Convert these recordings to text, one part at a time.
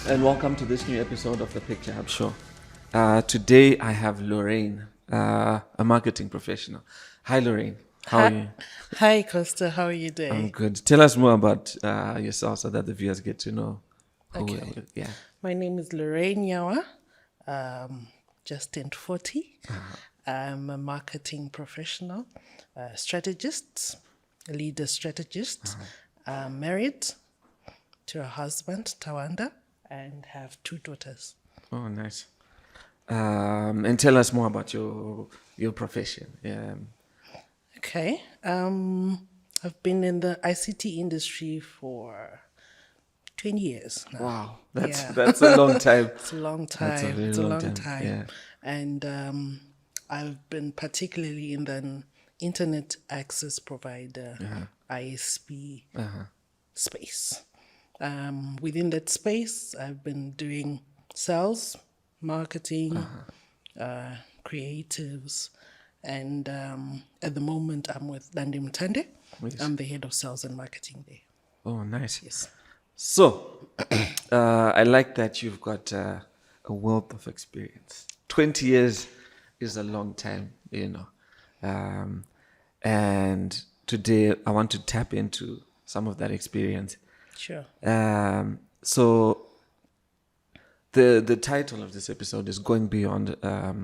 and welcome to this new episode of the Picturehub Show. Today I have Lorraine, a marketing professional. Hi, Lorraine. How are you? Hi, Costa. How are you I'm doing? good. Tell us more about yourself so that the viewers get to know who we Okay. are. Yeah. My name is Lorraine Nyawha. Just turned 40. I'm a marketing professional, strategist, a leader strategist. I'm married to a husband, Tawanda, and have 2 daughters. Oh, nice. And tell us more about your profession. Yeah. Okay. I've been in the ICT industry for 20 years now. Wow, that's Yeah. that's a long time. It's a long That's a time. very It's a long long time. time. Yeah. And I've been particularly in the internet access provider, ISP space. Within that space, I've been doing sales, marketing, creatives, and at the moment, I'm with Dandi Mutande. Yes. I'm the head of sales and marketing there. Oh, nice. Yes. So, I like that you've got a wealth of experience. 20 years is a long time, you know. And today I want to tap into some of that experience. Sure. So, the title of this episode is Going Beyond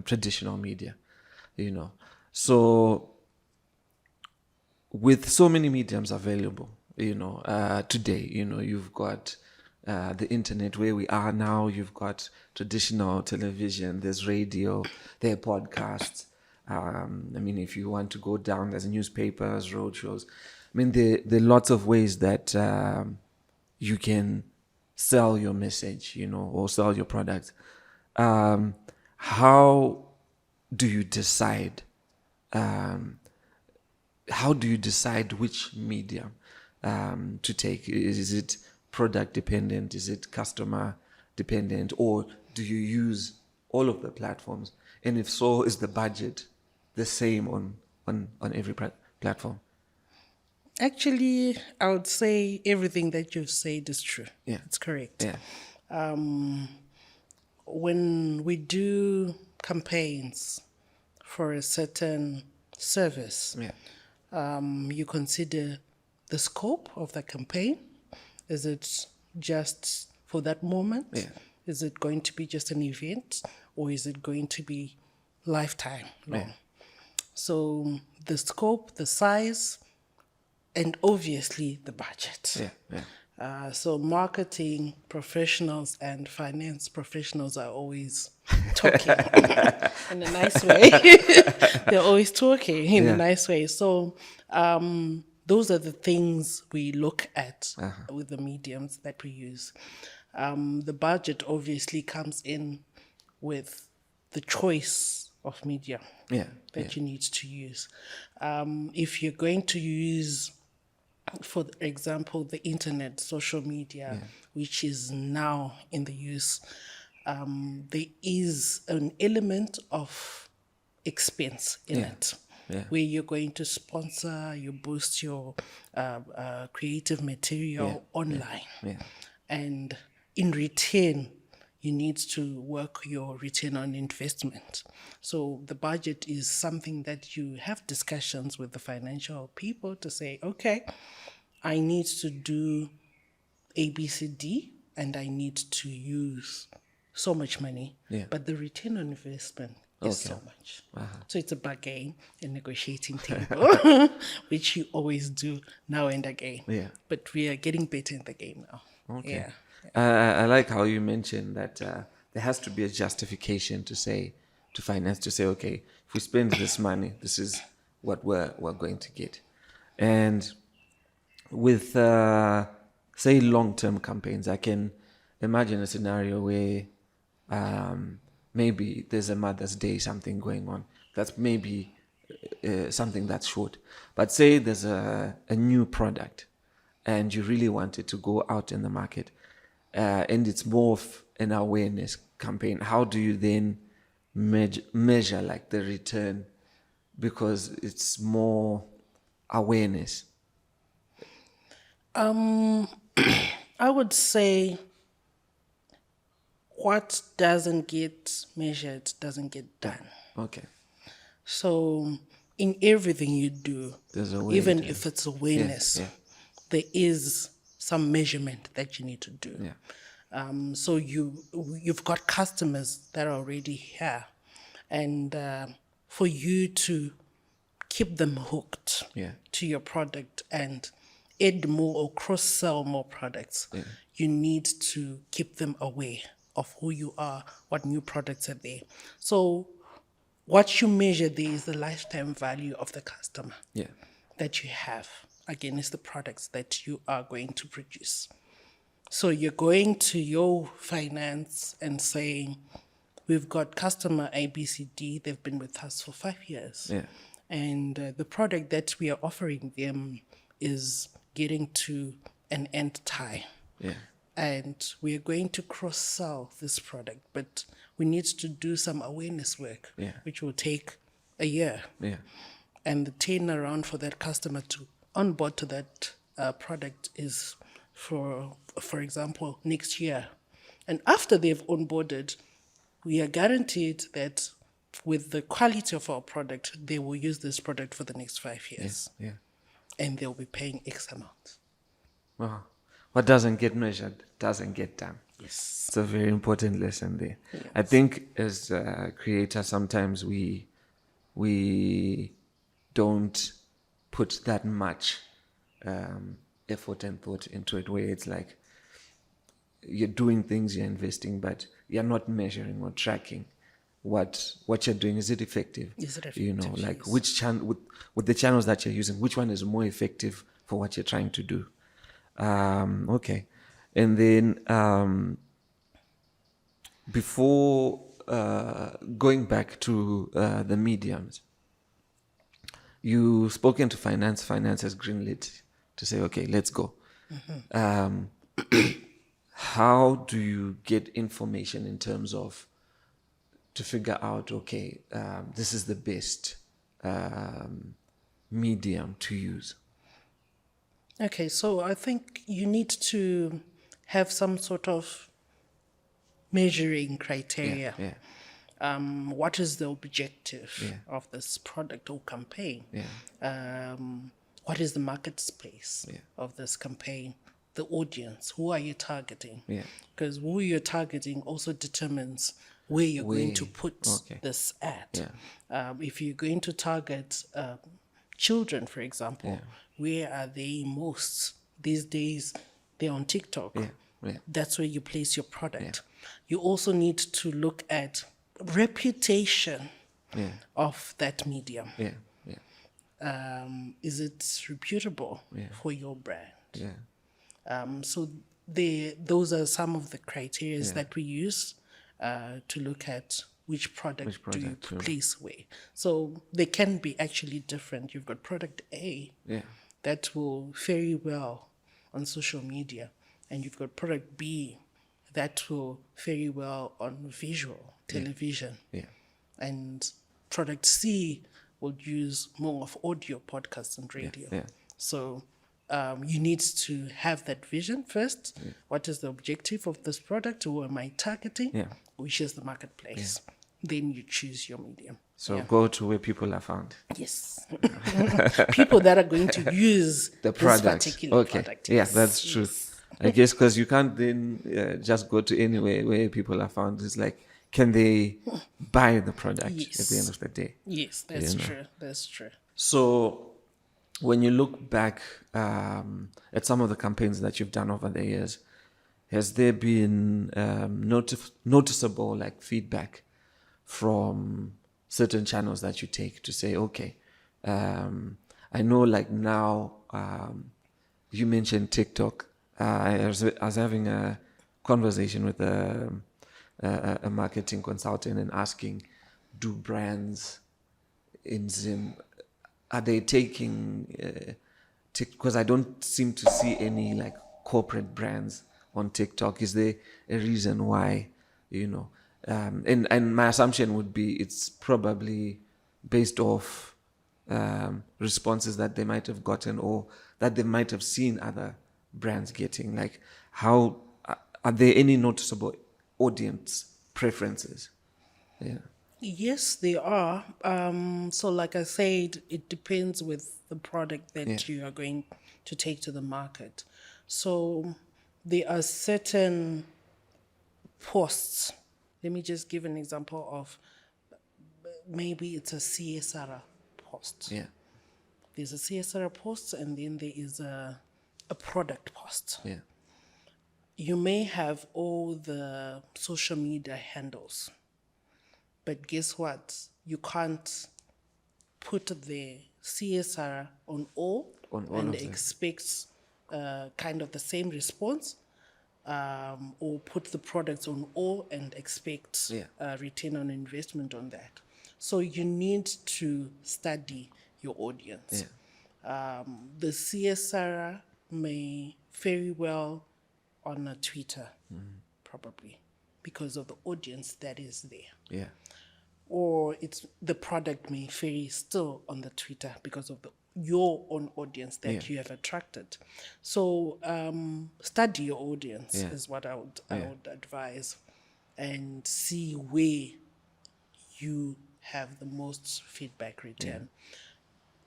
Traditional Media, you know. So, with so many mediums available, you know, today, you know, you've got the internet where we are now, you've got traditional television, there's radio, there are podcasts. I mean, if you want to go down, there's newspapers, roadshows. I mean, there are lots of ways that you can sell your message, you know, or sell your product. How do you decide? How do you decide which medium to take? Is it product dependent? Is it customer dependent? Or do you use all of the platforms? And if so, is the budget the same on every platform? Actually, I would say everything that you've said is true. Yeah. It's correct. Yeah. When we do campaigns for a certain service, Yeah. you consider the scope of the campaign. Is it just for that moment? Yeah. Is it going to be just an event, or is it going to be lifetime long? Yeah. So the scope, the size, and obviously the budget. Yeah. Yeah. So marketing professionals and finance professionals are always talking in a nice way. They're always talking in a nice way. So those are the things we look at with the mediums that we use. The budget obviously comes in with the choice of media Yeah. that you need to use. If you're going to use, for example, the internet, social media, which is now in the use, there is an element of expense in it, where you're going to sponsor, you boost your creative material online. And in return, you need to work your return on investment. So the budget is something that you have discussions with the financial people to say, okay, I need to do A, B, C, D, and I need to use so much money. Yeah. But the return on investment is so much. So it's a bargain, a negotiating table, which you always do now and again. Yeah. But we are getting better in the game now. Okay. Yeah. I like how you mentioned that there has to be a justification to finance, to say, okay, if we spend this money, this is what we're going to get. And with, say, long-term campaigns, I can imagine a scenario where maybe there's a Mother's Day, something going on. That's maybe something that's short. But say there's a new product and you really want it to go out in the market, and it's more of an awareness campaign. How do you then measure like the return, because it's more awareness? I would say what doesn't get measured doesn't get done. Okay. So in everything you do, There's a way even to- if it's awareness, yeah. there is some measurement that you need to do. Yeah. So you've got customers that are already here, and for you to keep them hooked Yeah. to your product and add more or cross-sell more products, you need to keep them aware of who you are, what new products are there. So what you measure there is the lifetime value of the customer Yeah. that you have against the products that you are going to produce. So you're going to your finance and saying, we've got customer ABCD, they've been with us for 5 years. Yeah. And the product that we are offering them is getting to an end tie. Yeah. And we are going to cross-sell this product, but we need to do some awareness work, which will take a year. Yeah. And the turnaround for that customer to onboard to that product is, for example, next year. And after they've onboarded, we are guaranteed that with the quality of our product, they will use this product for the next 5 years. Yeah. And they'll be paying X amount. Wow. What doesn't get measured doesn't get done. Yes. It's a very important lesson there. Yes. I think as creators, sometimes we don't put that much effort and thought into it, where it's like you're doing things, you're investing, but you're not measuring or tracking what you're doing. Is it effective? Is it You know, effective? like Yes. which channel, with the channels that you're using, which one is more effective for what you're trying to do? Okay. And then before going back to the mediums, you spoken to finance. Finance has greenlit to say, okay, let's go. How do you get information in terms of to figure out, okay, this is the best medium to use? Okay, so I think you need to have some sort of measuring criteria. Yeah. What is the objective of this product or campaign? What is the market space of this campaign? The audience, who are you targeting? Because who you're targeting also determines where you're going to put this ad. If you're going to target children, for example, where are they most? These days, they're on TikTok. That's where you place your product. You also need to look at reputation of that medium. Is it reputable for your brand? So those are some of the criteria that we use to look at which product do you place where. So they can be actually different. You've got product A that will fare well on social media, and you've got product B that will fare well on visual television. And product C will use more of audio, podcasts, and radio. So you need to have that vision first. What is the objective of this product? Who am I targeting? Which is the marketplace. Then you choose your medium. So go to where people are found. Yes. People that are going to use The this product. particular product. Yeah, that's true. I guess because you can't then just go to anywhere where people are found. It's like, can they buy the product at the end of the day? Yes, that's true. That's true. So when you look back at some of the campaigns that you've done over the years, has there been noticeable like feedback from certain channels that you take to say, okay, I know like now, you mentioned TikTok. I was having a conversation with a marketing consultant and asking, do brands in Zim, are they taking, because I don't seem to see any like corporate brands on TikTok. Is there a reason why, you know? And my assumption would be it's probably based off responses that they might have gotten or that they might have seen other brands getting. Like, how are there any noticeable audience preferences. Yeah. Yes, they are. So like I said, it depends with the product that you are going to take to the market. So there are certain posts. Let me just give an example of maybe it's a CSR post. Yeah. There's a CSR post and then there is a product post. Yeah. You may have all the social media handles, but guess what? You can't put the CSR on all On all and of them. expect kind of the same response, or put the products on all and expect return on investment on that. So you need to study your audience. The CSR may very well on a Twitter, probably, because of the audience that is there. Yeah. Or it's the product may vary still on the Twitter because of your own audience that you have attracted. So study your audience is what I would advise, and see where you have the most feedback return.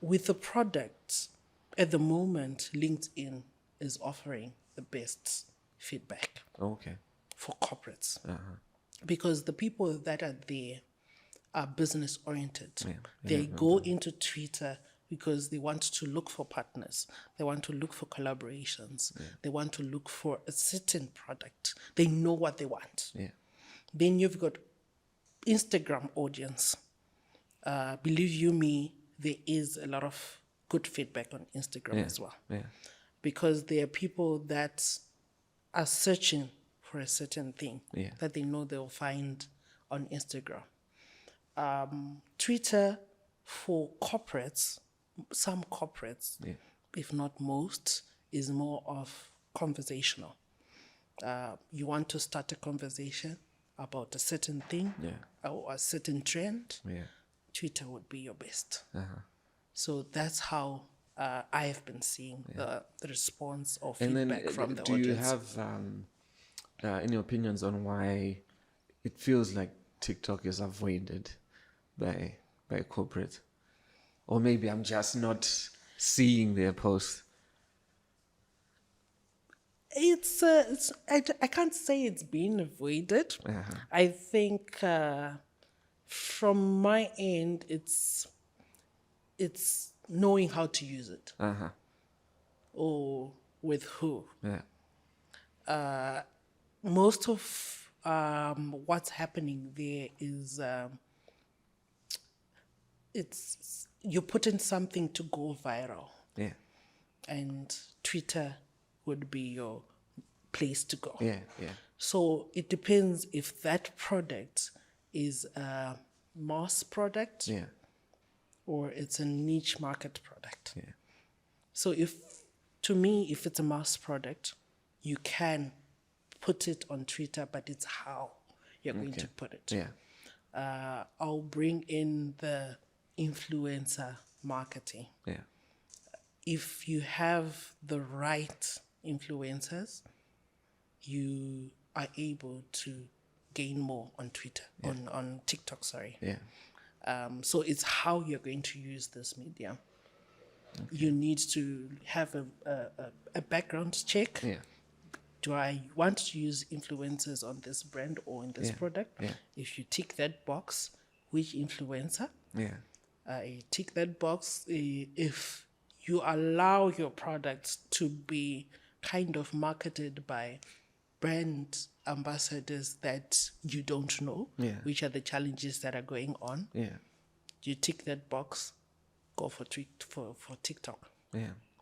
With the product, at the moment, LinkedIn is offering the best feedback Okay. for corporates, because the people that are there are business oriented. They go into Twitter because they want to look for partners. They want to look for collaborations. They want to look for a certain product. They know what they want. Yeah. Then you've got Instagram audience. Believe you me, there is a lot of good feedback on Instagram as well. Yeah. Because there are people that are searching for a certain thing that they know they'll find on Instagram. Twitter for corporates, some corporates, if not most, is more of conversational. You want to start a conversation about a certain thing or a certain trend, Twitter would be your best. So that's how I have been seeing the response or feedback from the audience. Do you have any opinions on why it feels like TikTok is avoided by corporate? Or maybe I'm just not seeing their posts. I can't say it's being avoided. I think from my end, it's knowing how to use it, or with who. Most of what's happening there is it's you put in something to go viral, and Twitter would be your place to go. So it depends if that product is a mass product or it's a niche market product. So if it's a mass product, you can put it on Twitter, but it's how you're going to put it. I'll bring in the influencer marketing. If you have the right influencers, you are able to gain more on Twitter, on TikTok, sorry. So it's how you're going to use this medium. You need to have a background check. Do I want to use influencers on this brand or in this product? If you tick that box, which influencer? I tick that box. If you allow your products to be kind of marketed by brand ambassadors that you don't know, which are the challenges that are going on, you tick that box, go for TikTok.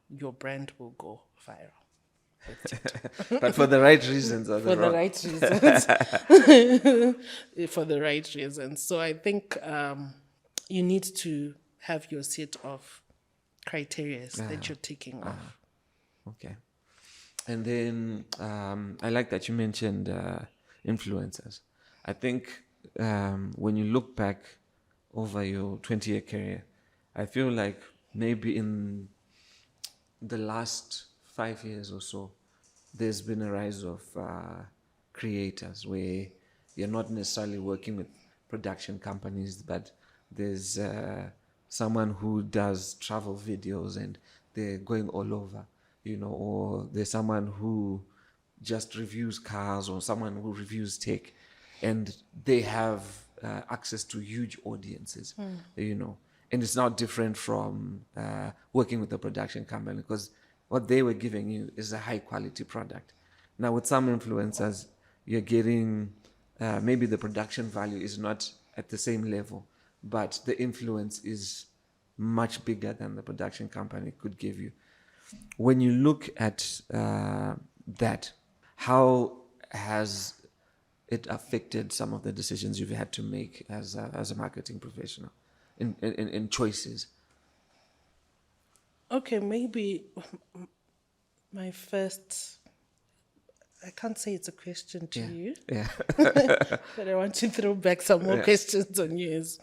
Your brand will go viral. But for the right reasons. Or For the right reasons. For the right reasons. So I think you need to have your set of criteria that you're ticking off. Okay. And then I like that you mentioned influencers. I think when you look back over your 20-year career, I feel like maybe in the last 5 years or so, there's been a rise of creators where you're not necessarily working with production companies, but there's someone who does travel videos and they're going all over, or there's someone who just reviews cars, or someone who reviews tech, and they have access to huge audiences, and it's not different from working with a production company, because what they were giving you is a high quality product. Now with some influencers, you're getting maybe the production value is not at the same level, but the influence is much bigger than the production company could give you. When you look at that, how has it affected some of the decisions you've had to make as a marketing professional in choices? Okay, maybe my first, I can't say it's a question to you, Yeah. but I want to throw back some more questions on you. Is,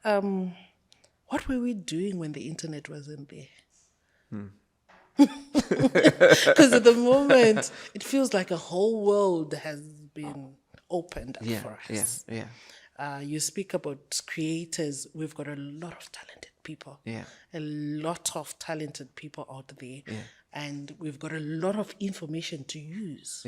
what were we doing when the internet wasn't there? Because at the moment, it feels like a whole world has been opened up for us. You speak about creators. We've got a lot of talented people. A lot of talented people out there. And we've got a lot of information to use.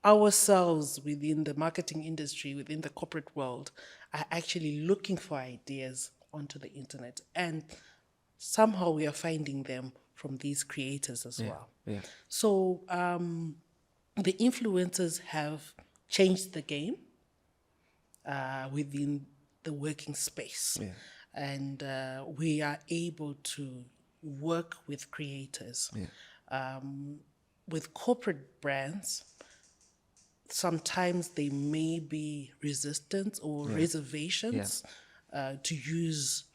Ourselves within the marketing industry, within the corporate world, are actually looking for ideas onto the internet. And somehow we are finding them from these creators as well. So the influencers have changed the game within the working space. And we are able to work with creators. With corporate brands, sometimes they may be resistant or reservations to use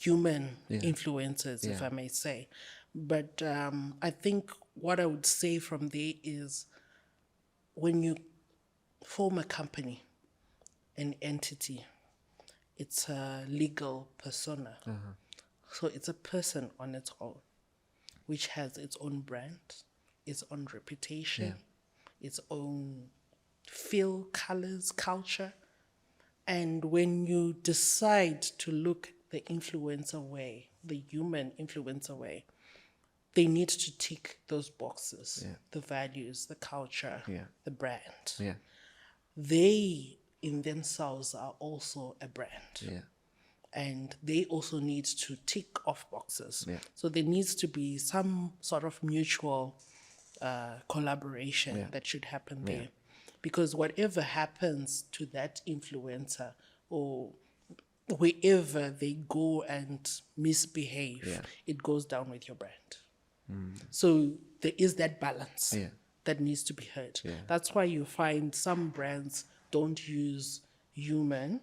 human influencers, if I may say. But I think what I would say from there is, when you form a company, an entity, it's a legal persona. So it's a person on its own, which has its own brand, its own reputation, its own feel, colors, culture. And when you decide to look the influencer way, the human influencer way, they need to tick those boxes, the values, the culture, the brand. They in themselves are also a brand. And they also need to tick off boxes. So there needs to be some sort of mutual collaboration that should happen there. Because whatever happens to that influencer, or wherever they go and misbehave, it goes down with your brand. So there is that balance that needs to be heard. That's why you find some brands don't use human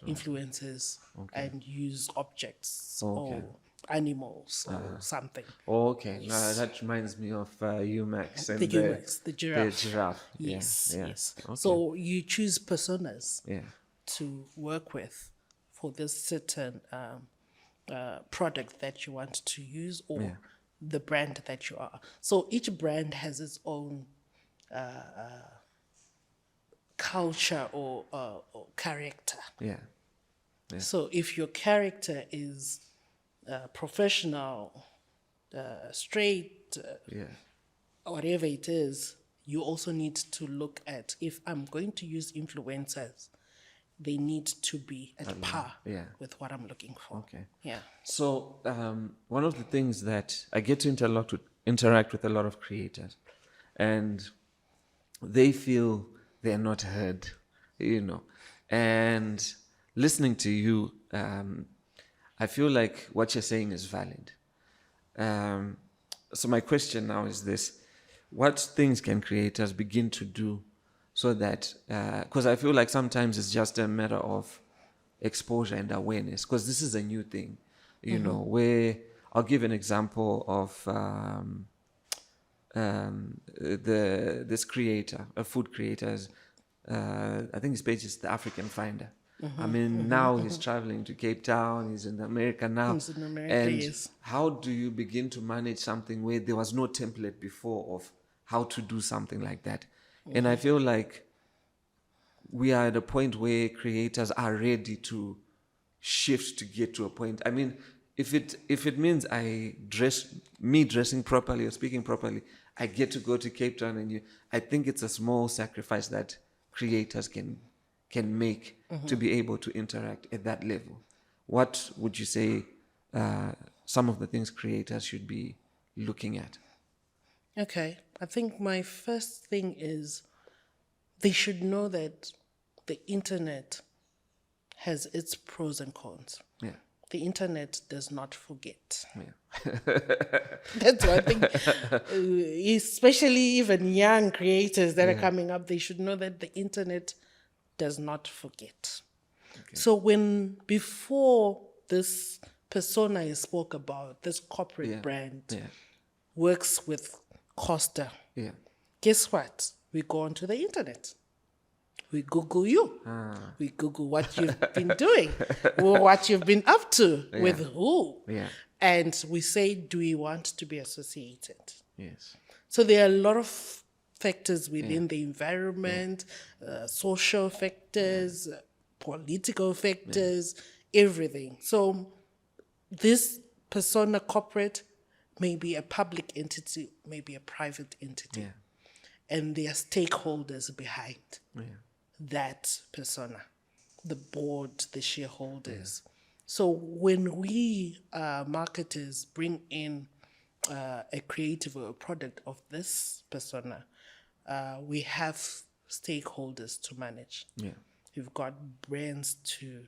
influencers and use objects or animals or something. Now that reminds me of UMax and The UMax, the giraffe. The giraffe. Yes. So you choose personas to work with for this certain product that you want to use, or the brand that you are. So each brand has its own culture or character. So if your character is professional, straight, whatever it is, you also need to look at, if I'm going to use influencers, they need to be at par with what I'm looking for. So one of the things that I get to interact with a lot of creators, and they feel they're not heard, and listening to you, I feel like what you're saying is valid. So my question now is this: what things can creators begin to do so that, because I feel like sometimes it's just a matter of exposure and awareness, because this is a new thing, where I'll give an example of this creator, a food creator, I think his page is The African Finder. I mean, now he's traveling to Cape Town, he's in America now. He's in America, and yes. how do you begin to manage something where there was no template before of how to do something like that? And I feel like we are at a point where creators are ready to shift to get to a point. I mean, if it means me dressing properly or speaking properly, I get to go to Cape Town, and I think it's a small sacrifice that creators can make to be able to interact at that level. What would you say some of the things creators should be looking at? Okay, I think my first thing is they should know that the internet has its pros and cons. Yeah. The internet does not forget. Yeah. That's one thing. Especially even young creators that are coming up, they should know that the internet does not forget. Okay. So before this persona I spoke about, this corporate brand works with Costa, guess what? We go onto the internet. We Google you. We Google what you've been doing, or what you've been up to, with who. Yeah. And we say, do we want to be associated? Yes. So there are a lot of factors within the environment, social factors, political factors, everything. So this persona corporate may be a public entity, may be a private entity. And there are stakeholders behind that persona, the board, the shareholders. So when we marketers bring in a creative or a product of this persona, we have stakeholders to manage. We've got brands to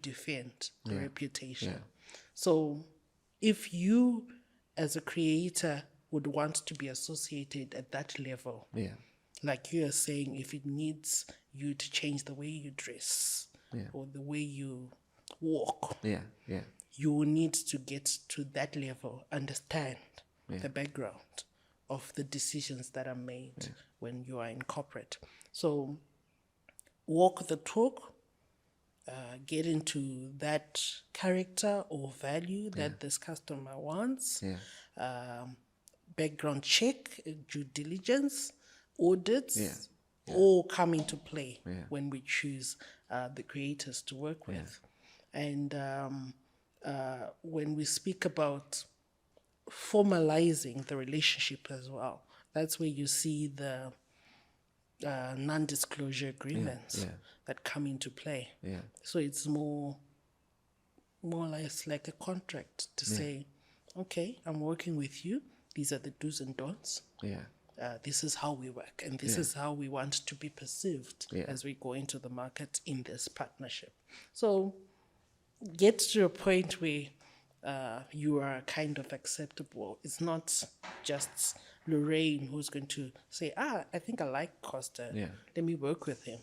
defend the reputation. So if you as a creator would want to be associated at that level, like you are saying, if it needs you to change the way you dress or the way you walk, you will need to get to that level, understand the background of the decisions that are made when you are in corporate. So walk the talk, get into that character or value that this customer wants, background check, due diligence, audits, all come into play when we choose the creators to work with. And when we speak about formalizing the relationship as well, that's where you see the non-disclosure agreements that come into play. So it's more or less like a contract to say, okay, I'm working with you. These are the do's and don'ts. This is how we work, and this is how we want to be perceived as we go into the market in this partnership. So get to a point where you are kind of acceptable. It's not just Lorraine who's going to say, I think I like Costa. Let me work with him.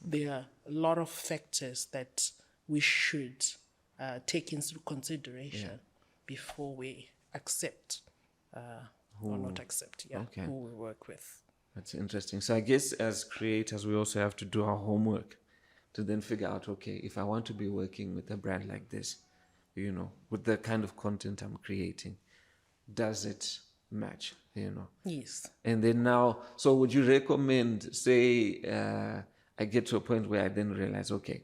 There are a lot of factors that we should take into consideration before we accept or not accept who we work with. That's interesting. So I guess as creators, we also have to do our homework to then figure out, okay, if I want to be working with a brand like this, with the kind of content I'm creating, does it match, Yes. And then now, so would you recommend, say, I get to a point where I then realize, okay,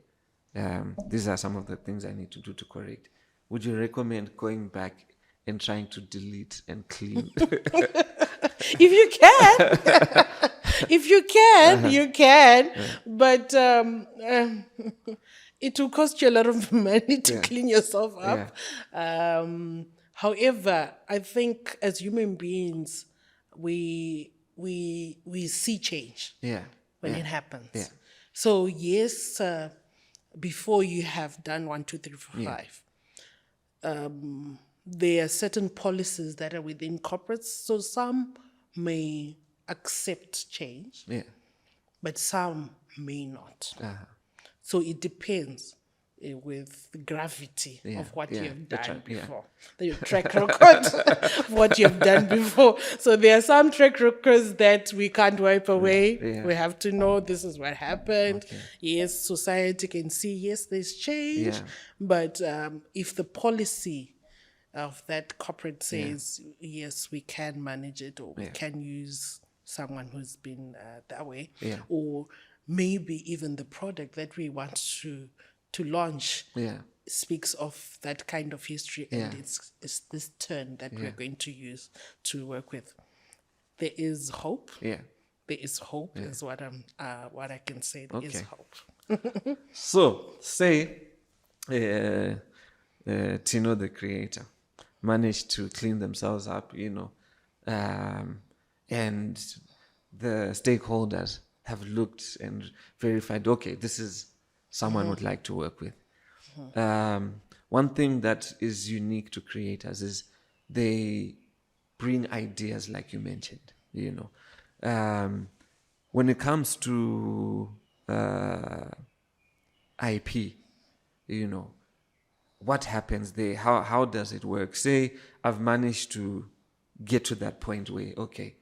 these are some of the things I need to do to correct. Would you recommend going back and trying to delete and clean? If you can. If you can, you can. But it will cost you a lot of money to clean yourself up. However, I think as human beings, we see change when it happens. So yes, before you have done 1, 2, 3, 4, 5, there are certain policies that are within corporates. So some may accept change, but some may not. So it depends with the gravity of what you have done before. The track record of what you have done before. So there are some track records that we can't wipe away. We have to know this is what happened. Yes, society can see, yes, there's change. But if the policy of that corporate says, yes, we can manage it, or we can use someone who's been that way, or maybe even the product that we want to launch Yeah. speaks of that kind of history, and Yeah. it's this turn that we're going to use to work with. There is hope. Yeah. There is hope is what I can say. There is Okay. hope. So, say Tino the creator managed to clean themselves up, and the stakeholders have looked and verified, okay, this is someone would like to work with. One thing that is unique to creators is they bring ideas, like you mentioned, when it comes to IP, what happens there? How does it work? Say I've managed to get to that point where, okay,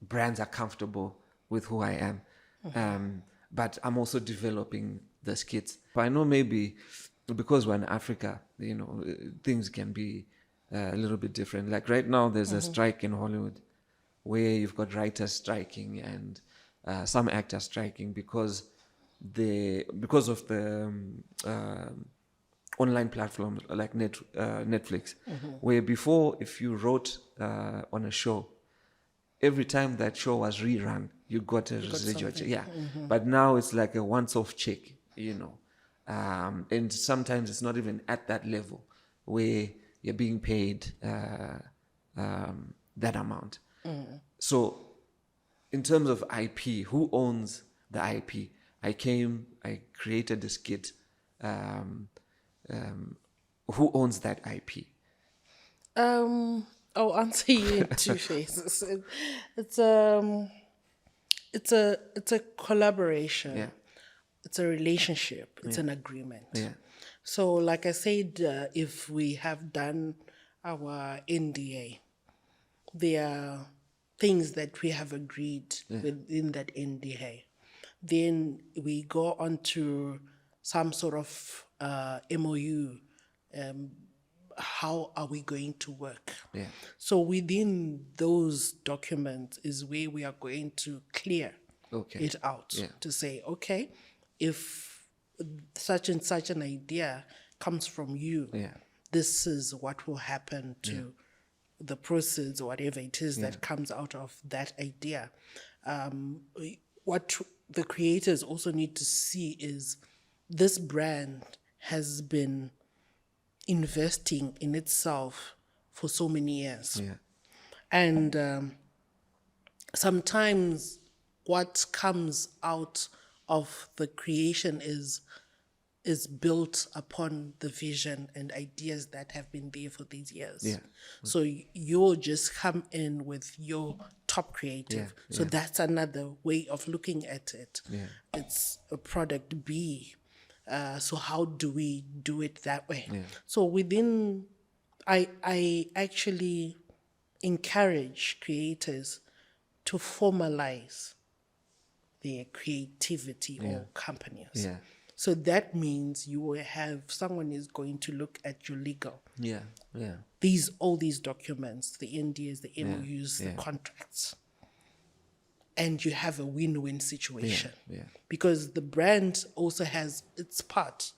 brands are comfortable with who I am, but I'm also developing the skits. I know maybe because we're in Africa, things can be a little bit different. Like right now, there's a strike in Hollywood where you've got writers striking and some actors striking because of the online platforms like Netflix, where before, if you wrote on a show, every time that show was rerun, you got a residual check. Yeah. But now it's like a once-off check, and sometimes it's not even at that level where you're being paid that amount. So in terms of IP, who owns the IP? I created the skit. Who owns that IP? I'll answer you in two phases. It's a collaboration. Yeah. It's a relationship. It's an agreement. Yeah. So, like I said, if we have done our NDA, there are things that we have agreed within that NDA. Then we go on to some sort of MOU. How are we going to work? Yeah. So within those documents is where we are going to clear it out to say, okay, if such and such an idea comes from you, this is what will happen to the process or whatever it is that comes out of that idea. What the creators also need to see is this brand has been investing in itself for so many years. Yeah. And sometimes what comes out of the creation is built upon the vision and ideas that have been there for these years. Yeah. So you'll just come in with your top creative. So that's another way of looking at it. Yeah. It's a product B. So how do we do it that way? Yeah. So I actually encourage creators to formalize their creativity or companies. Yeah. So that means you will have someone is going to look at your legal. Yeah. Yeah. All these documents, the NDAs, the MOUs, the contracts. And you have a win-win situation. Yeah. Because the brand also has its part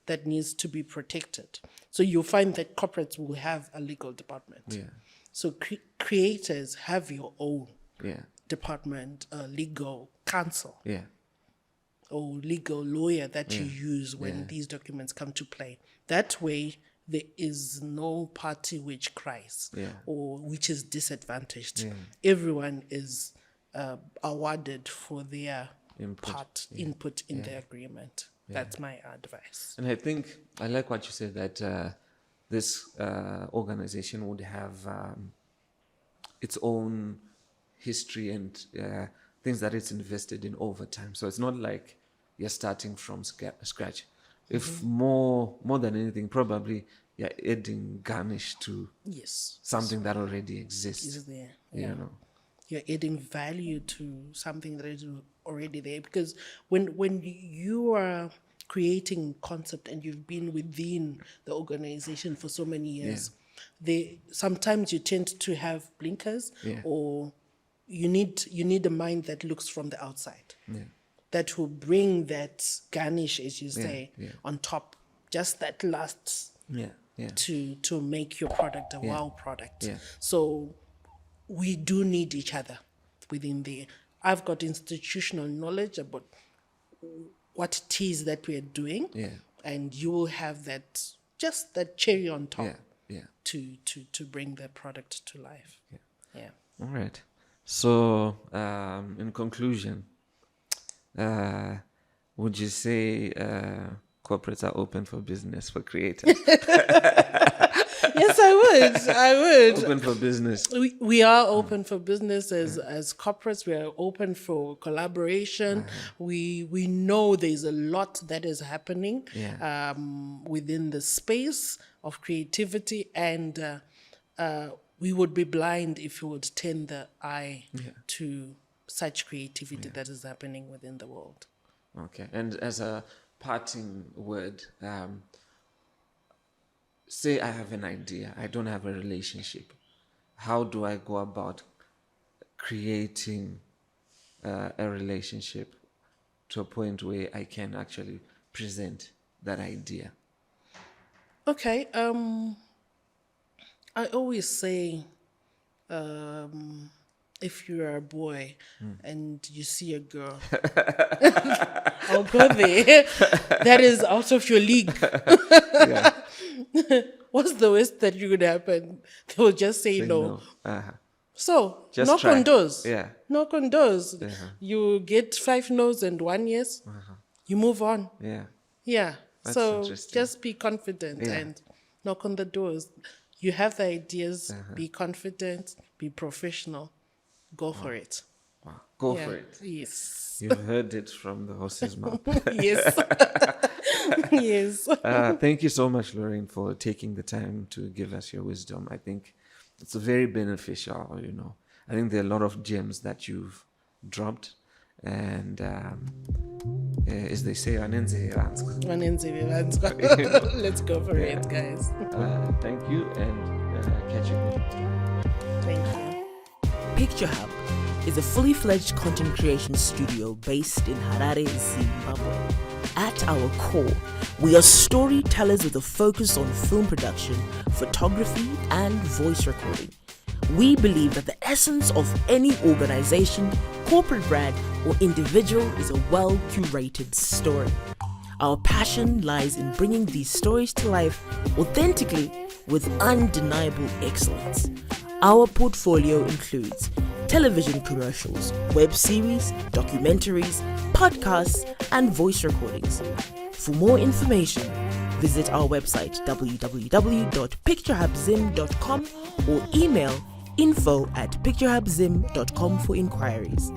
that needs to be protected. So you'll find that corporates will have a legal department. Yeah. So creators have your own Yeah. department, legal counsel Yeah. or legal lawyer that you use when these documents come to play. That way, there is no party which cries or which is disadvantaged. Everyone is awarded for their input in the agreement. That's my advice. And I think I like what you said, that this organization would have its own history and things that it's invested in over time. So it's not like you're starting from scratch. If more than anything, probably you're adding garnish to something that already exists. Is there? You know. You're adding value to something that is already there, because when you are creating concept and you've been within the organization for so many years, sometimes you tend to have blinkers or you need a mind that looks from the outside. Yeah. That will bring that garnish, as you say, on top. Just that last to make your product a wow product. Yeah. So we do need each other within there. I've got institutional knowledge about what it is that we're doing. Yeah. And you will have that, just that cherry on top to bring the product to life. Yeah. All right. So, in conclusion, would you say corporates are open for business for creators? Yes, I would. Open for business. We are open for business as corporates. We are open for collaboration. We know there's a lot that is happening within the space of creativity, and we would be blind if we would turn the eye to such creativity that is happening within the world. Okay. And as a parting word, say I have an idea, I don't have a relationship. How do I go about creating a relationship to a point where I can actually present that idea? Okay. I always say, if you're a boy and you see a girl, I'll go there. That is out of your league. What's the worst that could happen? They will just say no. So Just knock try. on doors. Yeah. Knock on doors. You get 5 no's and 1 yes. You move on. Yeah. Yeah. That's So interesting. just be confident and knock on the doors. You have the ideas. Be confident. Be professional. Go for it. Wow. Go for it. Yes. You've heard it from the horse's mouth. Yes. Yes. Thank you so much, Lorraine, for taking the time to give us your wisdom. I think it's very beneficial, you know. I think there are a lot of gems that you've dropped. And as they say, let's go for it, guys. Thank you, and catch you later. Thank you. Picturehub is a fully fledged content creation studio based in Harare, Zimbabwe. At our core, we are storytellers with a focus on film production, photography, and voice recording. We believe that the essence of any organization, corporate brand, or individual is a well-curated story. Our passion lies in bringing these stories to life authentically with undeniable excellence. Our portfolio includes television commercials, web series, documentaries, podcasts, and voice recordings. For more information, visit our website www.picturehubzim.com or email info@picturehubzim.com for inquiries.